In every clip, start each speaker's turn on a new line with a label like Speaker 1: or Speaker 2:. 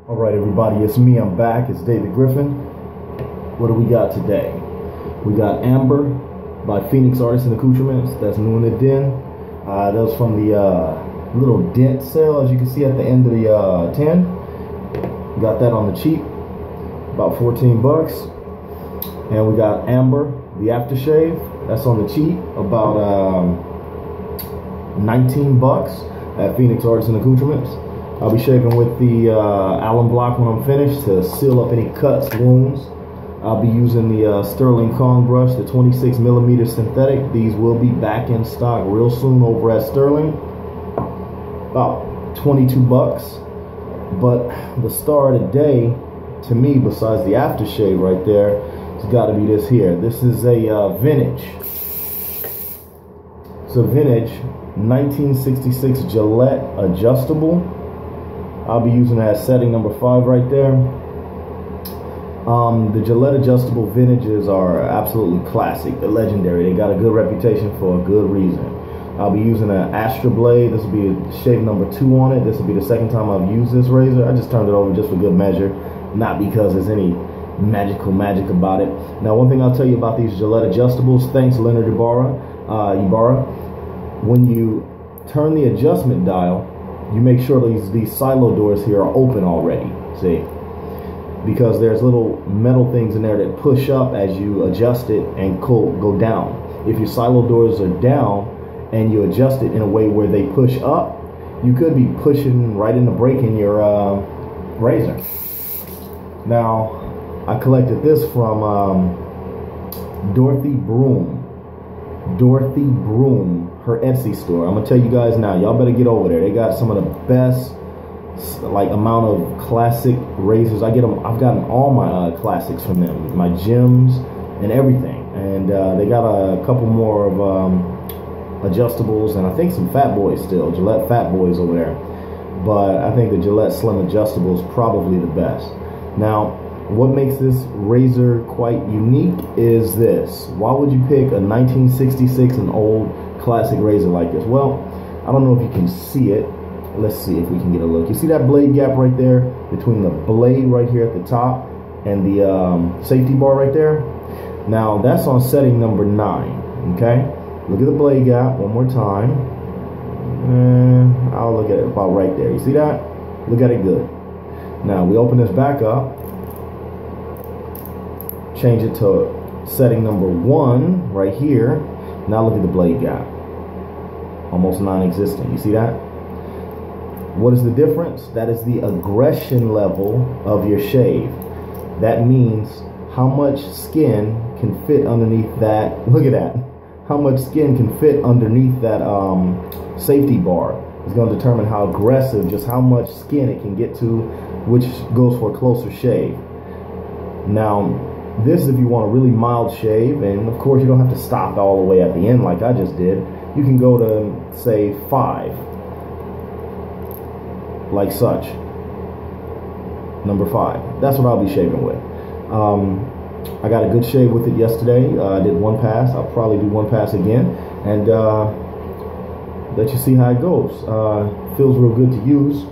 Speaker 1: All right, everybody, it's me. I'm back. It's David Griffin. What do we got today? We got Amber by Phoenix Artisan Accoutrements. That's new in the den. That was from the little dent sale, as you can see at the end of the tin. Got that on the cheap, about 14 bucks. And we got Amber, the aftershave. That's on the cheap, about 19 bucks at Phoenix Artisan Accoutrements. I'll be shaving with the alum block when I'm finished to seal up any cuts, wounds. I'll be using the Sterling Kong brush, the 26mm synthetic. These will be back in stock real soon over at Sterling. About 22 bucks. But the star of the day, to me, besides the aftershave right there, it's got to be this here. This is a vintage. It's a vintage 1966 Gillette Adjustable. I'll be using that setting number 5 right there. The Gillette Adjustable vintages are absolutely classic. They're legendary. They got a good reputation for a good reason. I'll be using an Astra blade. This will be shave number 2 on it. This will be the second time I've used this razor. I just turned it over just for good measure, not because there's any magic about it. Now, one thing I'll tell you about these Gillette Adjustables, thanks Leonard Ibarra, when you turn the adjustment dial, you make sure these silo doors here are open already, see? Because there's little metal things in there that push up as you adjust it and go down. If your silo doors are down and you adjust it in a way where they push up, you could be pushing right in the break in your razor. Now, I collected this from Dorothy Broom, her Etsy store. I'm gonna tell you guys now, y'all better get over there. They got some of the best amount of classic razors. I've gotten all my classics from them, my gems and everything. And they got a couple more of adjustables, and I think some Fat Boys still, Gillette Fat Boys over there. But I think the Gillette Slim Adjustable is probably the best. Now, what makes this razor quite unique is this. Why would you pick a 1966, an old classic razor like this? Well, I don't know if you can see it. Let's see if we can get a look. You see that blade gap right there between the blade right here at the top and the safety bar right there? Now, that's on setting number 9, okay? Look at the blade gap one more time. And I'll look at it about right there. You see that? Look at it good. Now, we open this back up. Change it to setting number 1 right here. Now look at the blade gap. Almost non-existent. You see that? What is the difference? That is the aggression level of your shave. That means how much skin can fit underneath that. Look at that. How much skin can fit underneath that safety bar is going to determine how aggressive, just how much skin it can get to, which goes for a closer shave. Now, this if you want a really mild shave, and of course you don't have to stop all the way at the end like I just did. You can go to, say, 5, like such. Number 5. That's what I'll be shaving with. I got a good shave with it yesterday. I did 1 pass. I'll probably do 1 pass again, and let you see how it goes. Feels real good to use.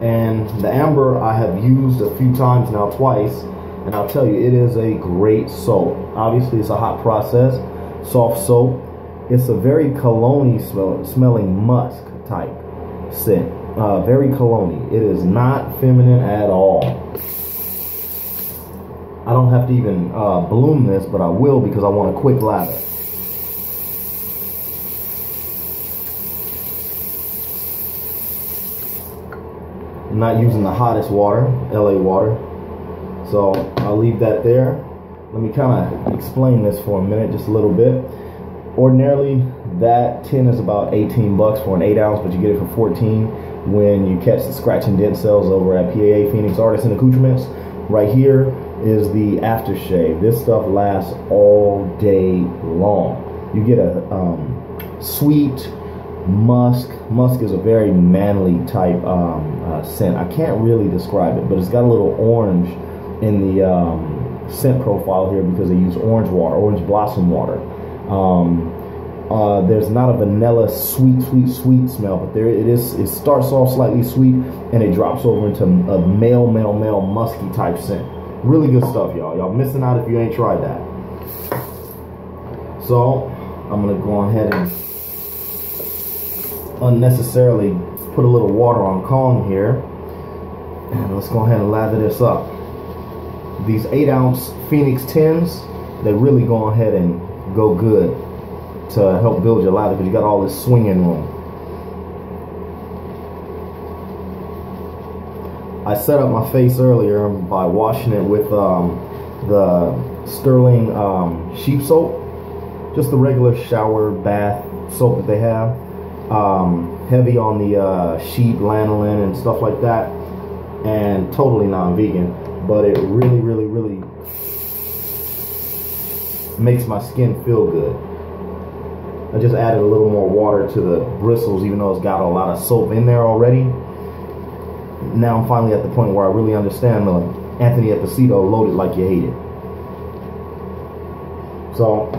Speaker 1: And the Amber I have used a few times now, twice. And I'll tell you, it is a great soap. Obviously, it's a hot process, soft soap. It's a very cologne-y smelling musk type scent. Very cologne-y. It is not feminine at all. I don't have to even bloom this, but I will because I want a quick lather. I'm not using the hottest water, LA water. So I'll leave that there. Let me kind of explain this for a minute, just a little bit. Ordinarily, that tin is about 18 bucks for an 8 ounce, but you get it for 14 when you catch the scratch and dent sales over at PAA, Phoenix Artisan Accoutrements. Right here is the aftershave. This stuff lasts all day long. You get a sweet musk. Musk is a very manly type scent. I can't really describe it, but it's got a little orange in the scent profile here because they use orange water, orange blossom water. There's not a vanilla sweet smell, but there it is. It starts off slightly sweet and it drops over into a male musky type scent. Really good stuff, y'all. Y'all missing out if you ain't tried that. So I'm gonna go ahead and unnecessarily put a little water on Kong here, and let's go ahead and lather this up. These 8-ounce Phoenix 10s, they really go ahead and go good to help build your lather because you got all this swinging room. I set up my face earlier by washing it with the Sterling sheep soap, just the regular shower bath soap that they have. Heavy on the sheep, lanolin, and stuff like that, and totally non-vegan, but it really makes my skin feel good. I just added a little more water to the bristles, even though it's got a lot of soap in there already. Now I'm finally at the point where I really understand the Anthony Epicito load it like you hate it. So,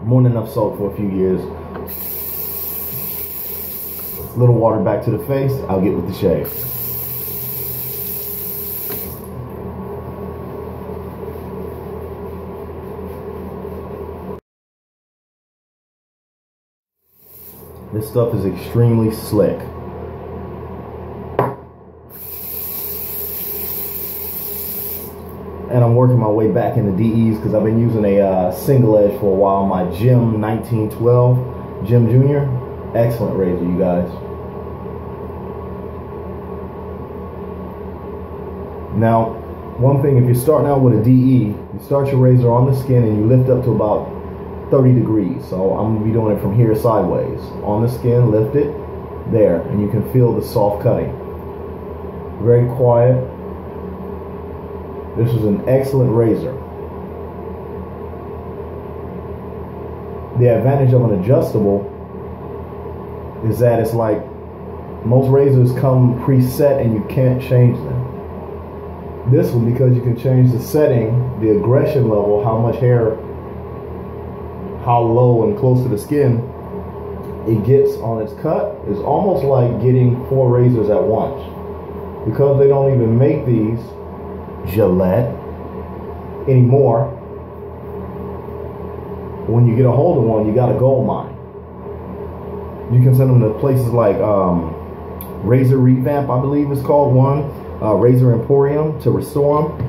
Speaker 1: more than enough soap for a few years. Little water back to the face, I'll get with the shave. This stuff is extremely slick. And I'm working my way back into DEs because I've been using a single edge for a while. My Jim 1912 Jim Jr. Excellent razor, you guys. Now, one thing, if you're starting out with a DE, you start your razor on the skin and you lift up to about 30 degrees. So I'm going to be doing it from here sideways. On the skin, lift it, there, and you can feel the soft cutting. Very quiet. This is an excellent razor. The advantage of an adjustable is that it's like most razors come preset and you can't change them. This one, because you can change the setting, the aggression level, how much hair, how low and close to the skin it gets on its cut, is almost like getting 4 razors at once. Because they don't even make these Gillette anymore, when you get a hold of one, you got a gold mine. You can send them to places like Razor Revamp, I believe it's called one, Razor Emporium, to restore them.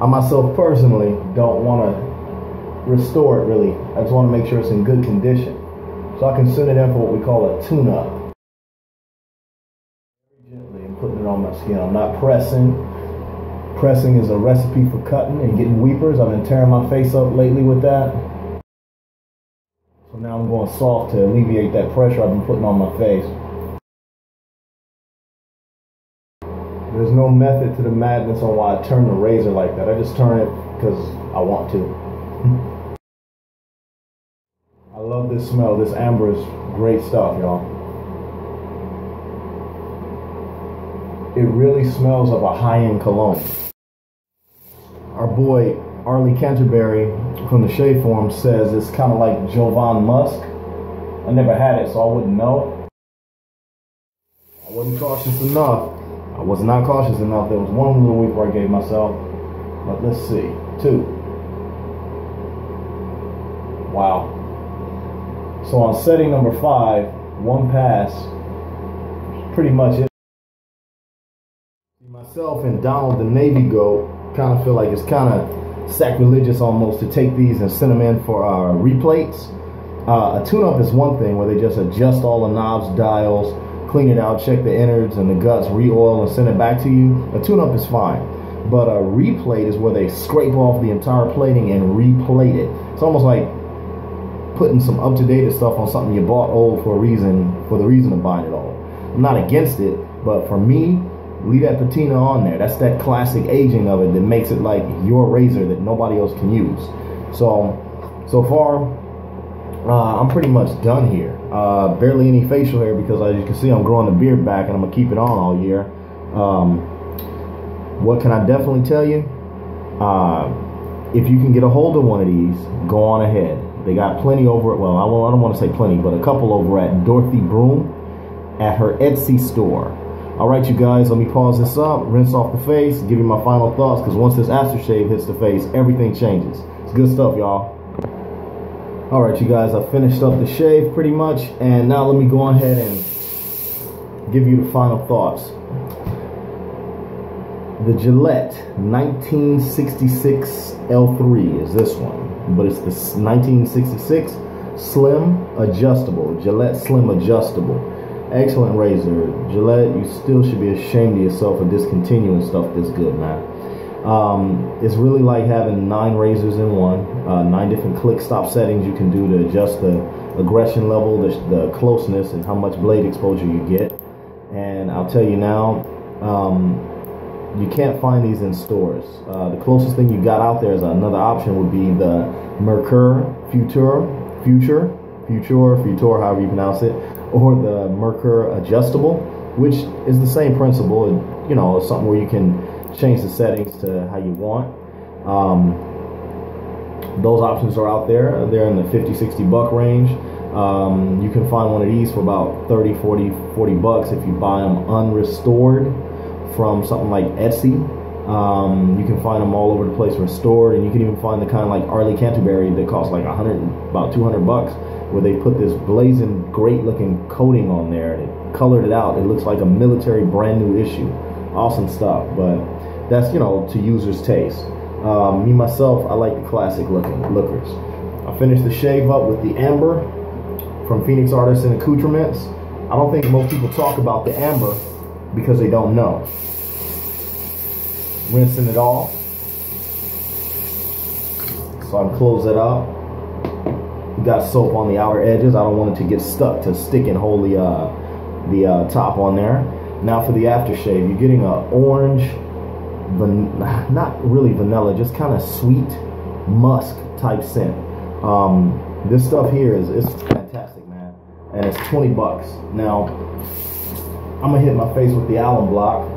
Speaker 1: I myself personally don't want to restore it really. I just want to make sure it's in good condition. So I can send it in for what we call a tune-up. Very gently and putting it on my skin. I'm not pressing. Pressing is a recipe for cutting and getting weepers. I've been tearing my face up lately with that. So now I'm going soft to alleviate that pressure I've been putting on my face. There's no method to the madness on why I turn the razor like that. I just turn it because I want to. I love this smell. This amber is great stuff, y'all. It really smells of a high-end cologne. Our boy Arlie Canterbury from the Shave Forum says it's kind of like Jovan Musk. I never had it, so I wouldn't know. I wasn't cautious enough. I was not cautious enough. There was one little weeper I gave myself. But let's see. 2. Wow. So on setting number 5, 1 pass, pretty much it. Myself and Donald the Navy Goat kind of feel like it's kind of sacrilegious almost to take these and send them in for replates. A tune-up is one thing where they just adjust all the knobs, dials, clean it out, check the innards and the guts, re-oil and send it back to you. A tune-up is fine. But a replate is where they scrape off the entire plating and replate it. It's almost like putting some up-to-date stuff on something you bought old for the reason of buying it old. I'm not against it, but for me, leave that patina on there. That's that classic aging of it that makes it like your razor that nobody else can use. So far, I'm pretty much done here. Barely any facial hair because as you can see, I'm growing the beard back and I'm gonna keep it on all year. What can I definitely tell you? if you can get a hold of one of these, go on ahead. They got plenty over, well, I don't want to say plenty, but a couple over at Dorothy Broom at her Etsy store. All right, you guys, let me pause this up, rinse off the face, give you my final thoughts, because once this aftershave hits the face, everything changes. It's good stuff, y'all. All right, you guys, I finished up the shave pretty much, and now let me go ahead and give you the final thoughts. The Gillette 1966 L3 is this one, but it's the 1966 Slim Adjustable, Gillette Slim Adjustable. Excellent razor. Gillette, you still should be ashamed of yourself for discontinuing stuff this good, man. It's really like having 9 razors in one, 9 different click stop settings you can do to adjust the aggression level, the closeness, and how much blade exposure you get. And I'll tell you now, you can't find these in stores. The closest thing you got out there as another option would be the Merkur Future, however you pronounce it, or the Merkur Adjustable, which is the same principle. You know, it's something where you can change the settings to how you want. Those options are out there. They're in the 50-60 buck range. You can find one of these for about 30, 40 bucks if you buy them unrestored from something like Etsy. You can find them all over the place restored, and you can even find the kind like Arley Canterbury that costs like about 200 bucks, where they put this blazing great looking coating on there and it colored it out. It looks like a military brand new issue. Awesome stuff, but that's, you know, to users' taste. Me myself, I like the classic lookers. I finished the shave up with the amber from Phoenix Artisan Accoutrements. I don't think most people talk about the amber because they don't know. Rinsing it off. So I'm close it up. Got soap on the outer edges. I don't want it to get stuck to stick and hold the top on there. Now for the aftershave, you're getting an orange, not really vanilla, just kind of sweet musk type scent. This stuff here is fantastic, man, and it's 20 bucks. Now I'm gonna hit my face with the alum block.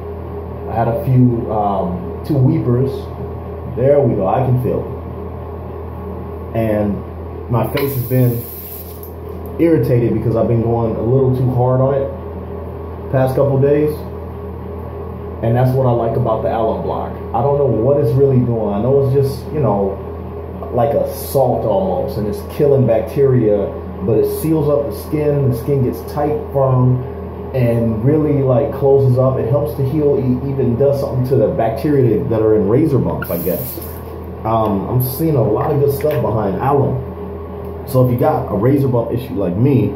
Speaker 1: I had a few 2 weepers. There we go. I can feel it, and my face has been irritated because I've been going a little too hard on it past couple days, and that's what I like about the alum block. I don't know what it's really doing. I know it's just, you know, like a salt almost, and it's killing bacteria, but it seals up the skin gets tight, firm, and really like closes up. It helps to heal, even does something to the bacteria that are in razor bumps, I guess. I'm seeing a lot of good stuff behind alum. So if you got a razor bump issue like me,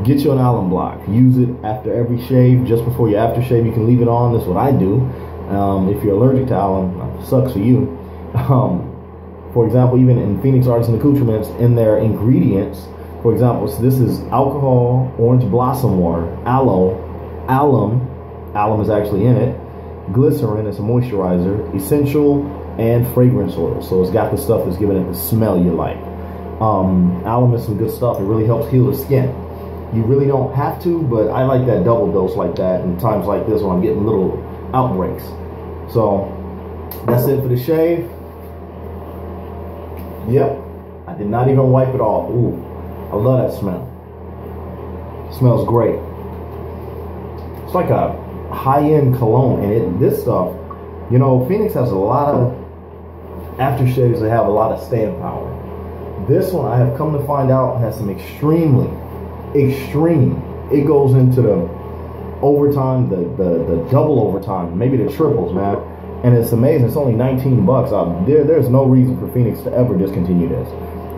Speaker 1: get you an alum block. Use it after every shave, just before your aftershave. You can leave it on. That's what I do. If you're allergic to alum, sucks for you. For example, even in Phoenix Artisan Accoutrements, in their ingredients, for example, so this is alcohol, orange blossom water, aloe, alum is actually in it, glycerin, it's a moisturizer, essential, and fragrance oil. So it's got the stuff that's giving it the smell you like. Alum is some good stuff. It really helps heal the skin. You really don't have to, but I like that double dose like that in times like this when I'm getting little outbreaks. So that's it for the shave. Yep, I did not even wipe it off. Ooh, I love that smell. It smells great. It's like a high-end cologne, and this stuff, you know, Phoenix has a lot of aftershaves that have a lot of staying power. This one, I have come to find out, has some extreme. It goes into the overtime, the double overtime, maybe the triples, man. And it's amazing. It's only 19 bucks. There's no reason for Phoenix to ever discontinue this.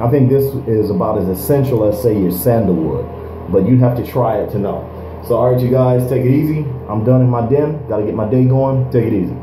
Speaker 1: I think this is about as essential as, say, your sandalwood, but you'd have to try it to know. So, all right, you guys, take it easy. I'm done in my den. Got to get my day going. Take it easy.